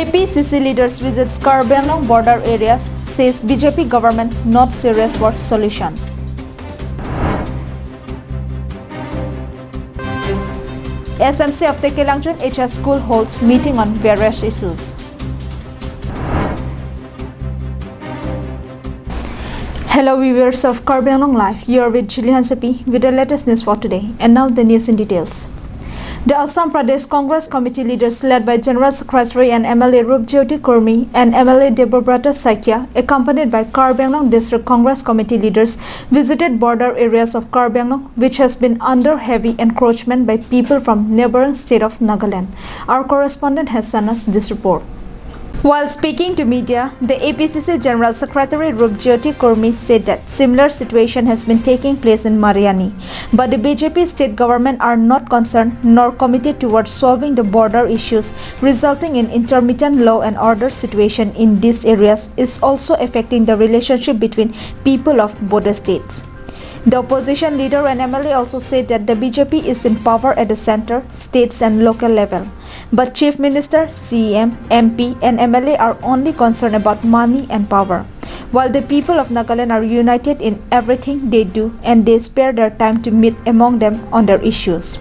APCC leaders visits Karbi Anglong border areas, says BJP government not serious for solution. SMC of the Kelangjun HS School holds meeting on various issues. Hello viewers of Karbi Anglong Live, you are with Jillian Sepi with the latest news for today, and now the news in details. The Assam Pradesh Congress Committee leaders led by General Secretary and MLA Rupjyoti Kurmi and MLA Debobrata Saikia, accompanied by Karbi Anglong District Congress Committee leaders, visited border areas of Karbi Anglong, which has been under heavy encroachment by people from neighboring state of Nagaland. Our correspondent has sent us this report. While speaking to media, the APCC General Secretary Rupjyoti Kurmi said that similar situation has been taking place in Mariani, but the BJP state government are not concerned nor committed towards solving the border issues, resulting in intermittent law and order situation in these areas is also affecting the relationship between people of both the states. The opposition leader and MLA also said that the BJP is in power at the center, states and local level. But Chief Minister, CM, MP and MLA are only concerned about money and power, while the people of Nagaland are united in everything they do and they spare their time to meet among them on their issues.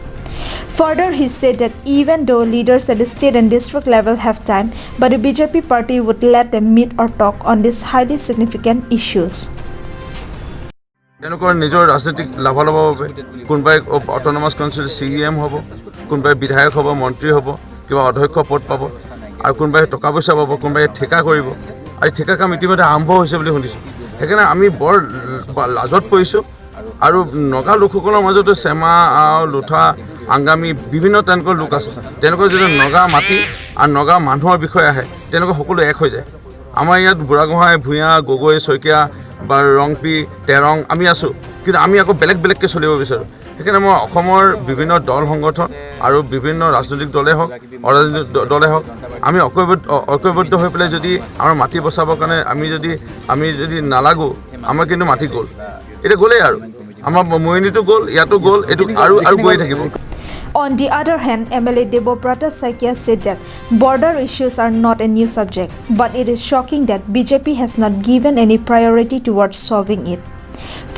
Further, he said that even though leaders at the state and district level have time, but the BJP party would let them meet or talk on these highly significant issues. তেওঁলোকৰ নিজৰ ৰাজনৈতিক লাভালাভৰ বাবে কোনোবাই autonomous council CEM হ'ব, কোনোবাই বিধায়ক হ'ব, মন্ত্ৰী হ'ব, কিবা অধ্যক্ষ পদ পাব আৰু কোনোবাই টকা পইচা পাব, কোনোবাই ঠিকা কৰিব। আৰু ঠিকা কাম ইতিমধ্যে আৰম্ভ হৈছে বুলি শুনিছোঁ। সেইকাৰণে আমি বৰ লাজত পৰিছোঁ আৰু নগা লোকসকলৰ মাজতো চেমা লোঠা আংগামী বিভিন্ন তেওঁলোকৰ লোক আছে। তেওঁলোকৰ যদি নগা মাটি আৰু নগা মানুহৰ বিষয়ে আহে তেওঁলোকৰ সকলো এক হৈ যায়। আমাৰ ইয়াত বুঢ়াগোহাঁই, ভূঞা, গগৈ, শইকীয়া বা ৰংপি, তেৰং আমি আছোঁ, কিন্তু আমি আকৌ বেলেগকৈ চলিব বিচাৰোঁ। সেইকাৰণে মই অসমৰ বিভিন্ন দল সংগঠন আৰু বিভিন্ন ৰাজনৈতিক দলে হওক অৰাজনৈতিক দলে হওক আমি ঐক্যবদ্ধ হৈ পেলাই যদি আমাৰ মাটি বচাবৰ কাৰণে আমি যদি নালাগো, আমাৰ কিন্তু মাটি গ'ল, এতিয়া গ'লেই আৰু আমাৰ মৰিনীটো গ'ল, ইয়াতো গ'ল, এইটো আৰু গৈ থাকিব। On the other hand, MLA Debobrata Saikia said that border issues are not a new subject, but it is shocking that BJP has not given any priority towards solving it.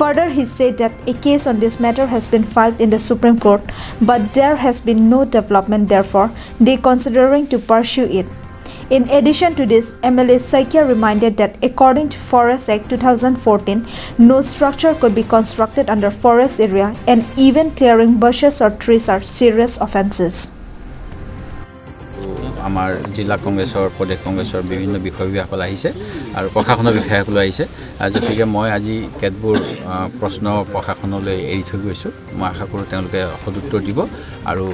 Further, he said that a case on this matter has been filed in the Supreme Court, but there has been no development, therefore, they are considering to pursue it. In addition to this, MLA Saikia reminded that according to Forest Act 2014, no structure could be constructed under forest area and even clearing bushes or trees are serious offences. আমাৰ জিলা কংগ্ৰেছৰ প্ৰদেশ কংগ্ৰেছৰ বিভিন্ন বিষয়সকল আহিছে আৰু প্ৰশাসনৰ বিষয়াসকল আহিছে। গতিকে মই আজি কেতবোৰ প্ৰশ্ন প্ৰশাসনলৈ এৰি থৈ গৈছোঁ। মই আশা কৰোঁ তেওঁলোকে সদুত্তৰ দিব আৰু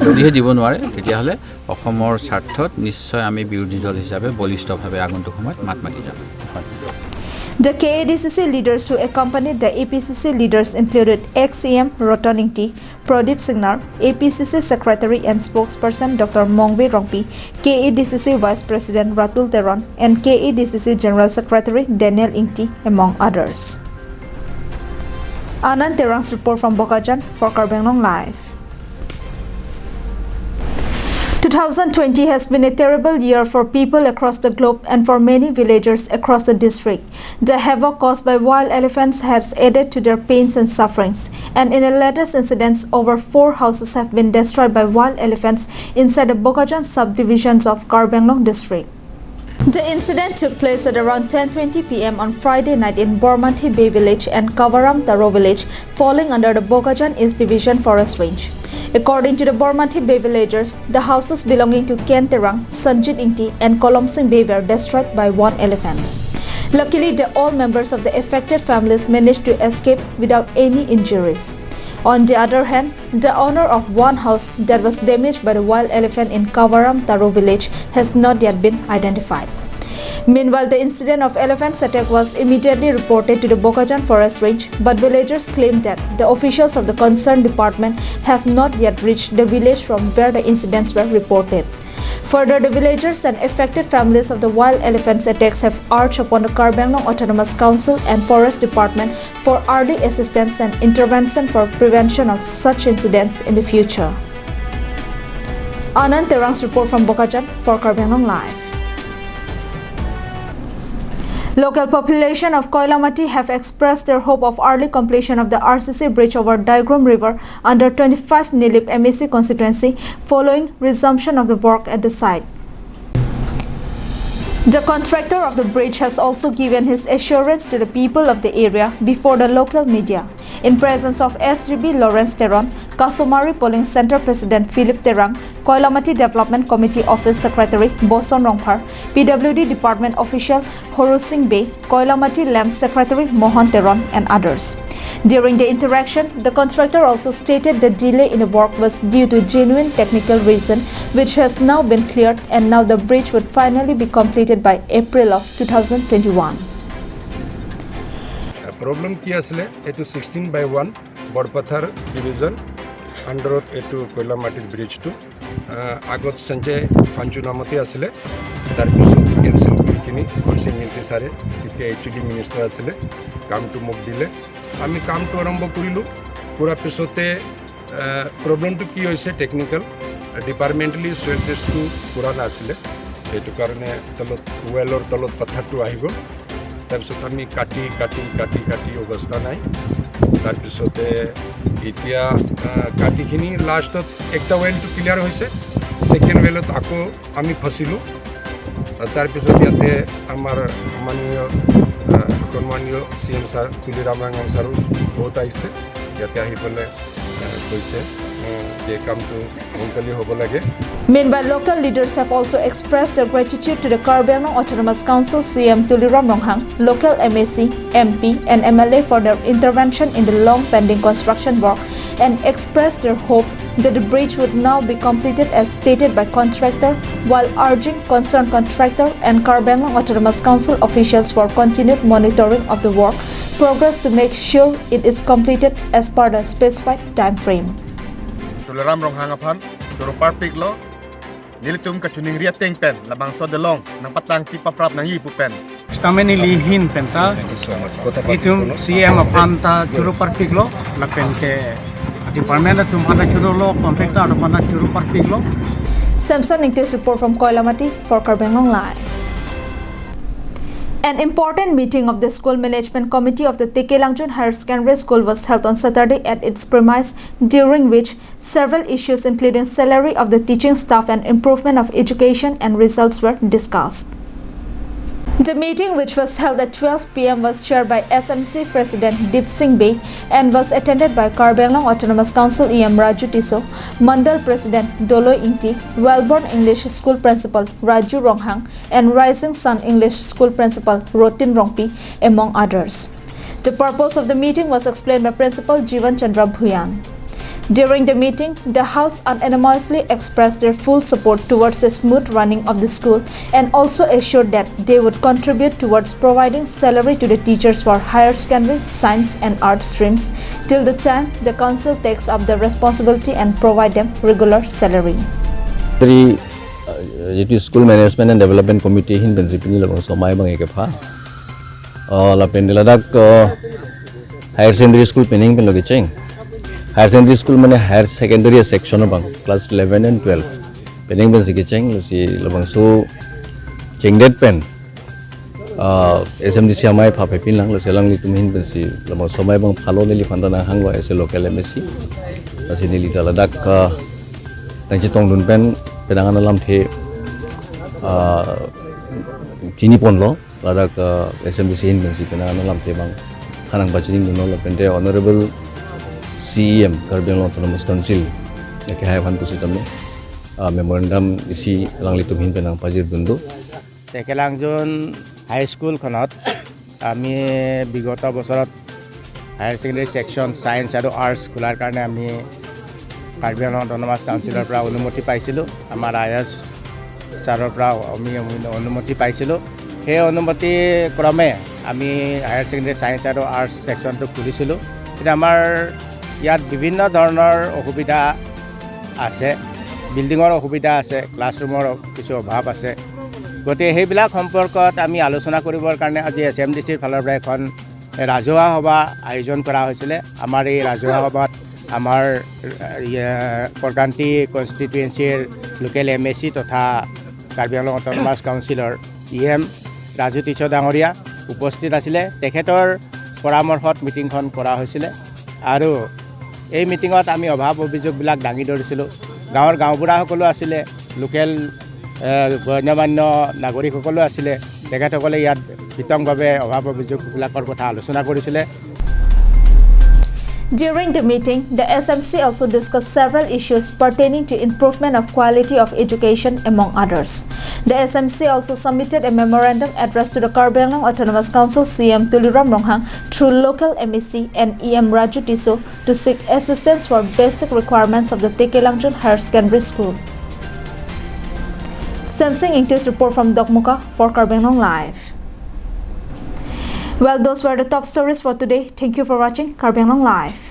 যদিহে দিব নোৱাৰে তেতিয়াহ'লে অসমৰ স্বাৰ্থত নিশ্চয় আমি বিৰোধী দল হিচাপে বলিষ্ঠভাৱে আগন্তুক সময়ত মাত মাতি যাম। The KADCC leaders who accompanied the APCC leaders included ex-CM Rotan Ingti, Pradeep Singnar, APCC Secretary and Spokesperson Dr. Mongwe Rongpi, KADCC Vice President Ratul Teron, and KADCC General Secretary Daniel Ingti, among others. Anand Terang's report from Bokajan for Karbi Anglong Live. 2020 has been a terrible year for people across the globe and for many villagers across the district. The havoc caused by wild elephants has added to their pains and sufferings, and in the latest incidents, over 4 houses have been destroyed by wild elephants inside the Bokajan subdivisions of Karbi Anglong district. The incident took place at around 10:20 p.m. on Friday night in Bormanthi Bay Village and Kavaram Taro Village, falling under the Bokajan East Division Forest Range. According to the Bormanthi Bay villagers, the houses belonging to Ken Terang, Sanjit Ingti and Kolomsing Bay were destroyed by one elephant. Luckily, all members of the affected families managed to escape without any injuries. On the other hand, the owner of one house that was damaged by the wild elephant in Kavaram Taro village has not yet been identified. Meanwhile, the incident of elephant's attack was immediately reported to the Bokajan Forest Range, but villagers claimed that the officials of the concerned department have not yet reached the village from where the incidents were reported. Further, the villagers and affected families of the wild elephants attacks have urged upon the Karbi Anglong Autonomous Council and Forest Department for early assistance and intervention for prevention of such incidents in the future. Anand Terang's report from Bokajam for Karbi Anglong Live. Local population of Koilamati have expressed their hope of early completion of the RCC bridge over Diagram River under 25 Nilip MEC constituency following resumption of the work at the site. The contractor of the bridge has also given his assurance to the people of the area before the local media. In presence of SGB Lawrence Teron, Kasumari Polling Center President Philip Terang, Koilamati Development Committee Office Secretary Boson Rongphar, PWD Department Official Horu Singh Bey, Koilamati LAMP Secretary Mohan Teron and others. During the interaction, the contractor also stated the delay in the work was due to genuine technical reason which has now been cleared and now the bridge would finally be completed by April of 2021. Problem ki asle etu 16/1 Bodpathar division under etu Koilamati bridge to agot sanjay Fanchunamati asle tar pisot cancel korikini korse milte sare kite HOD minister asle kam to mok dile ami kam to arambho korilu pura pisote problem to ki hoise technical departmentally soil test to purana asle etu karone talot well or talot pathar to ahigo তাৰপিছত আমি কাটি অৱস্থা নাই তাৰপিছতে এতিয়া কাটিখিনি লাষ্টত একটা ৱেলটো clear হৈছে সেকেন্ড ৱেলত আকৌ আমি ফচিলোঁ তাৰপিছত ইয়াতে আমাৰ সন্মানীয় CM ছাৰ তুলিৰাম ৰাঙাং ছাৰো বহুত আহিছে ইয়াতে আহি পেলাই কৈছে যে কামটো সোনকালে হ'ব লাগে. Meanwhile, local leaders have also expressed their gratitude to the Karbi Anglong Autonomous Council CM Tuliram Ronghang, local MAC, MP and MLA for their intervention in the long pending construction work and expressed their hope that the bridge would now be completed as stated by contractor while urging concerned contractor and Karbi Anglong Autonomous Council officials for continued monitoring of the work progress to make sure it is completed as per the specified time frame. Tuliram Ronghang upon Suropar Piglo Nilitum kachuning riateng pen labang so delong nang patang ti paprap nang ipu pen. Stameni lihin penta itum CM apanta churu parpiglo lapen ke department tum hana churu lo contractor apanta churu parpiglo. Samson Niktes report from Koilamati for Karbi Anglong Live. An important meeting of the School Management Committee of the Tekelangjun Higher Secondary School was held on Saturday at its premise, during which several issues including salary of the teaching staff and improvement of education and results were discussed. The meeting, which was held at 12 p.m. was chaired by SMC President Deep Singh Bey and was attended by Karbi Anglong Autonomous Council EM Raju Tiso, Mandal President Dolo Ingti, Wellborn English School Principal Raju Ronghang and Rising Sun English School Principal Rotin Rongpi, among others. The purpose of the meeting was explained by Principal Jivan Chandra Bhuyan. During the meeting, the House unanimously expressed their full support towards the smooth running of the school and also assured that they would contribute towards providing salary to the teachers for higher secondary, science and art streams till the time the council takes up the responsibility and provide them regular salary. The School Management and Development Committee hin principally labang somay bang ekepha lapen diladak higher secondary school pening pen logi cheng. Higher secondary school mane higher secondary section bang class 11 and 12 pening ben sigi cheng si labang so chengdet pen SMDC amai pha pepin lang lo selang li tumin ben si labang somai bang phalo nili phanda hangwa ese local MSc asi nili daladak tangchi tong dun pen pedangan alam the chini pon lo ladak SMDC hin ben si pedangan alam the bang hanang bachining dun lo pen de honorable CEM Karbi Anglong Autonomous Council yake hai phan pusitamne memorandum isi langli tumhin penang pajir bundu Tekelangjun High School khonot ami bigota bosorat higher secondary section science and arts kholar karone ami Karbi Anglong Autonomous Councilor pra অনুমতি পাইছিলো আমাৰ IS সাৰৰ পৰা আমি অনুমতি পাইছিলো সেই অনুমতি ক্ৰমে আমি হায়াৰ সেকেন্ডাৰী সায়েন্স আৰু আৰ্টছ সেকশনটো খুলিছিলো এটা আমাৰ ইয়াত বিভিন্ন ধৰণৰ অসুবিধা আছে বিল্ডিঙৰ অসুবিধা আছে ক্লাছৰুমৰ কিছু অভাৱ আছে গতে সেইবিলাক সম্পৰ্কত আমি আলোচনা কৰিবৰ কাৰণে আজি SMDCৰ ফালৰ পৰা এখন ৰাজহুৱা সভা আয়োজন কৰা হৈছিল আমাৰ এই ৰাজহুৱা সভাত আমাৰ কৰকান্তি কনষ্টিটুৱেঞ্চিৰ লোকেল MSC তথা কাৰ্বি আংলং অট'নমাছ কাউন্সিলৰ EM ৰাজু টিছ ডাঙৰীয়া উপস্থিত আছিলে। তেখেতৰ পৰামৰ্শত মিটিংখন কৰা হৈছিলে আৰু এই মিটিঙত আমি অভাৱ অভিযোগবিলাক দাঙি ধৰিছিলোঁ। গাঁৱৰ গাঁওবুঢ়াসকলো আছিলে, লোকেল গণ্যমান্য নাগৰিকসকলো আছিলে। তেখেতসকলে ইয়াত বিতংভাৱে অভাৱ অভিযোগবিলাকৰ কথা আলোচনা কৰিছিলে। During the meeting, the SMC also discussed several issues pertaining to improvement of quality of education, among others. The SMC also submitted a memorandum addressed to the Karbi Anglong Autonomous Council CM Tuliram Ronghang through local MEC and EM Raju Tiso to seek assistance for basic requirements of the Tekelangchon Higher Secondary School. Samsung Ingtis report from Dokmuka for Karbi Anglong Live. Well, those were the top stories for today. Thank you for watching Karbi Anglong Live.